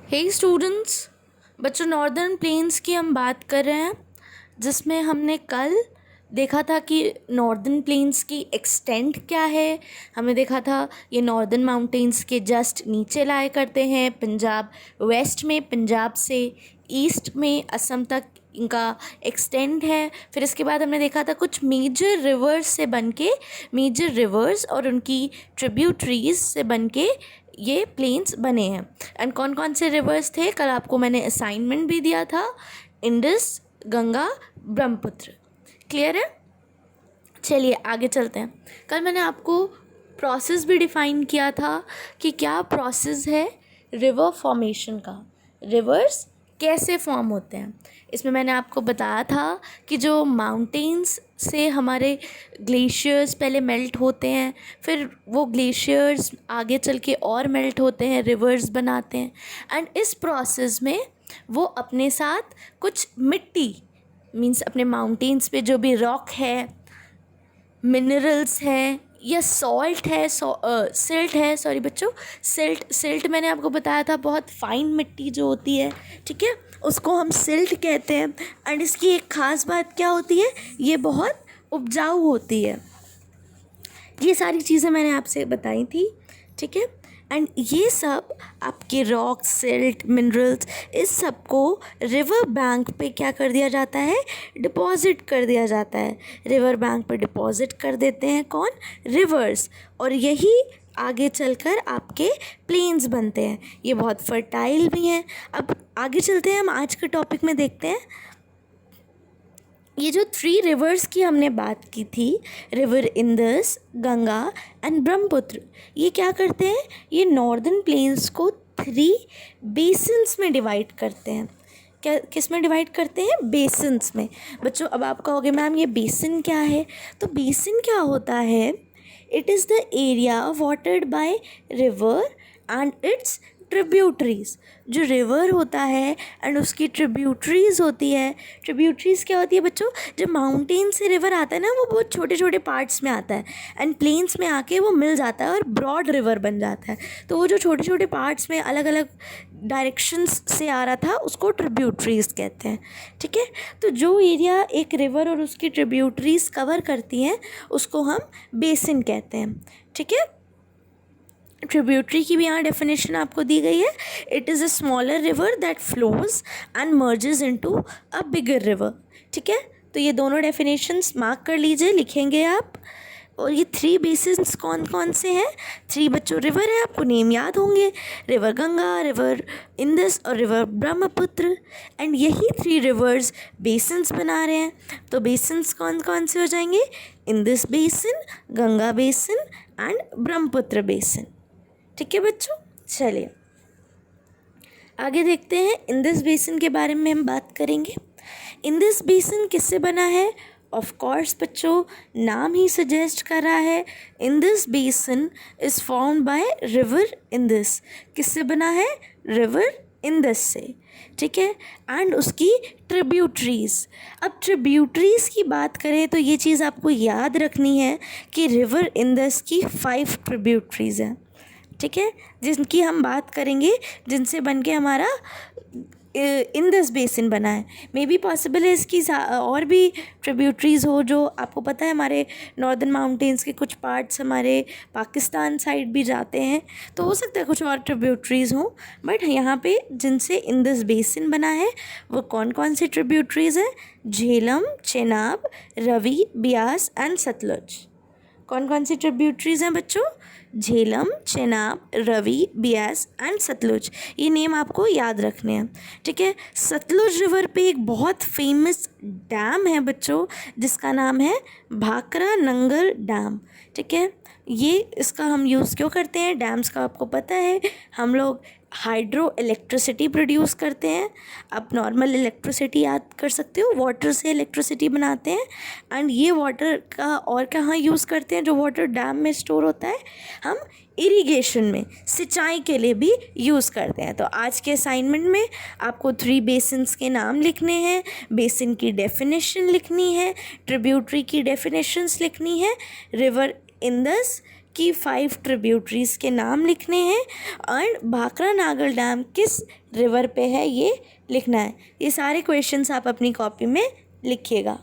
हे students, बच्चों northern plains की हम बात कर रहे हैं, जिसमें हमने कल देखा था कि नॉर्दर्न प्लेन्स की एक्सटेंट क्या है। हमने देखा था ये नॉर्दर्न माउंटेन्स के जस्ट नीचे लाया करते हैं, पंजाब वेस्ट में, पंजाब से ईस्ट में असम तक इनका एक्सटेंड है। फिर इसके बाद हमने देखा था कुछ मेजर रिवर्स से बन के, मेजर रिवर्स और उनकी ट्रिब्यूटरीज से बन के ये प्लेन्स बने हैं। एंड कौन कौन से रिवर्स थे, कल आपको मैंने असाइनमेंट भी दिया था, इंडस, गंगा, ब्रह्मपुत्र। क्लियर है? चलिए आगे चलते हैं। कल मैंने आपको प्रोसेस भी डिफ़ाइन किया था कि क्या प्रोसेस है रिवर फॉर्मेशन का, रिवर्स कैसे फॉर्म होते हैं। इसमें मैंने आपको बताया था कि जो माउंटेन्स से हमारे ग्लेशियर्स पहले मेल्ट होते हैं, फिर वो ग्लेशियर्स आगे चल के और मेल्ट होते हैं, रिवर्स बनाते हैं। एंड इस प्रोसेस में वो अपने साथ कुछ मिट्टी, मीन्स अपने माउंटेन्स पे जो भी रॉक है, मिनरल्स हैं या सॉल्ट है, सिल्ट है, सॉरी बच्चों, सिल्ट मैंने आपको बताया था, बहुत फाइन मिट्टी जो होती है, ठीक है, उसको हम सिल्ट कहते हैं। एंड इसकी एक ख़ास बात क्या होती है, ये बहुत उपजाऊ होती है। ये सारी चीज़ें मैंने आपसे बताई थी, ठीक है। एंड ये सब आपके रॉक, सिल्ट, मिनरल्स, इस सब को रिवर बैंक पे क्या कर दिया जाता है, डिपॉजिट कर दिया जाता है। रिवर बैंक पे डिपॉजिट कर देते हैं कौन, रिवर्स, और यही आगे चलकर आपके प्लेन्स बनते हैं। ये बहुत फर्टाइल भी हैं। अब आगे चलते हैं, हम आज के टॉपिक में देखते हैं। ये जो 3 रिवर्स की हमने बात की थी, river Indus, Ganga and Brahmaputra, ये क्या करते हैं, ये नॉर्दर्न प्लेन्स को 3 बेसिन्स में डिवाइड करते हैं। क्या, किस में डिवाइड करते हैं, बेसिन्स में। बच्चों अब आप कहोगे मैम ये बेसिन क्या है, तो बेसिन क्या होता है, it is the area watered by river and it's tributaries. जो रिवर होता है एंड उसकी ट्रिब्यूटरीज होती है। ट्रिब्यूटरीज क्या होती है बच्चों, जब माउंटेन से रिवर आता है ना, वो बहुत छोटे छोटे पार्ट्स में आता है एंड प्लेन्स में आके वो मिल जाता है और ब्रॉड रिवर बन जाता है। तो वो जो छोटे छोटे पार्ट्स में अलग अलग डायरेक्शंस से आ रहा था, उसको ट्रिब्यूटरीज कहते हैं, ठीक है। तो जो एरिया एक रिवर और उसकी ट्रिब्यूटरीज कवर करती हैं, उसको हम बेसिन कहते हैं, ठीक है। ट्रिब्यूटरी की भी यहाँ डेफिनेशन आपको दी गई है, it is a smaller river that flows and merges into a bigger river, ठीक है। तो ये दोनों डेफिनेशंस मार्क कर लीजिए, लिखेंगे आप। और ये 3 बेसिन्स कौन कौन से हैं, 3 बच्चों रिवर है, आपको नेम याद होंगे, रिवर गंगा, रिवर इंदस और रिवर ब्रह्मपुत्र। एंड यही 3 रिवर्स बेसिन्स बना रहे हैं। तो बेसिन्स कौन कौन से हो जाएंगे, Indus basin, Ganga basin and Brahmaputra basin, ठीक है बच्चों। चलिए आगे देखते हैं, इंदस बेसिन के बारे में हम बात करेंगे। इंदस बेसिन किससे बना है, ऑफ कोर्स बच्चों नाम ही सजेस्ट कर रहा है, Indus basin is formed by river Indus. किससे बना है, रिवर इंदस से, ठीक है। एंड उसकी ट्रिब्यूटरीज। अब ट्रिब्यूटरीज की बात करें तो ये चीज़ आपको याद रखनी है कि रिवर इंदस की 5 ट्रिब्यूटरीज हैं, ठीक है, जिनकी हम बात करेंगे, जिनसे बन के हमारा इंदस बेसिन बना है। मे बी पॉसिबल है इसकी और भी ट्रिब्यूटरीज हो, जो आपको पता है हमारे नॉर्दर्न माउंटेन्स के कुछ पार्ट्स हमारे पाकिस्तान साइड भी जाते हैं, तो हो सकता है कुछ और ट्रिब्यूटरीज हों। बट यहाँ पे जिनसे इंदस बेसिन बना है वो कौन कौन सी ट्रिब्यूटरीज हैं, झेलम, चेनाब, रवि, ब्यास एंड सतलुज। कौन कौन सी ट्रिब्यूटरीज हैं बच्चों, झेलम, चेनाब, रवि, ब्यास एंड सतलुज। ये नेम आपको याद रखने हैं, ठीक है। सतलुज रिवर पे एक बहुत फेमस डैम है बच्चों, जिसका नाम है भाखरा नंगर डैम, ठीक है। ये इसका हम यूज़ क्यों करते हैं, डैम्स का आपको पता है, हम लोग हाइड्रो इलेक्ट्रिसिटी प्रोड्यूस करते हैं। आप नॉर्मल इलेक्ट्रिसिटी याद कर सकते हो, वाटर से इलेक्ट्रिसिटी बनाते हैं। एंड ये वाटर का और कहाँ यूज़ करते हैं, जो वाटर डैम में स्टोर होता है, हम इरिगेशन में, सिंचाई के लिए भी यूज़ करते हैं। तो आज के असाइनमेंट में आपको 3 बेसिन्स के नाम लिखने हैं, बेसिन की डेफिनेशन लिखनी है, ट्रिब्यूटरी की डेफिनेशंस लिखनी है। रिवर इंदस की 5 ट्रिब्यूटरीज़ के नाम लिखने हैं और भाखड़ा नागल डैम किस रिवर पे है ये लिखना है। ये सारे क्वेश्चंस आप अपनी कॉपी में लिखिएगा।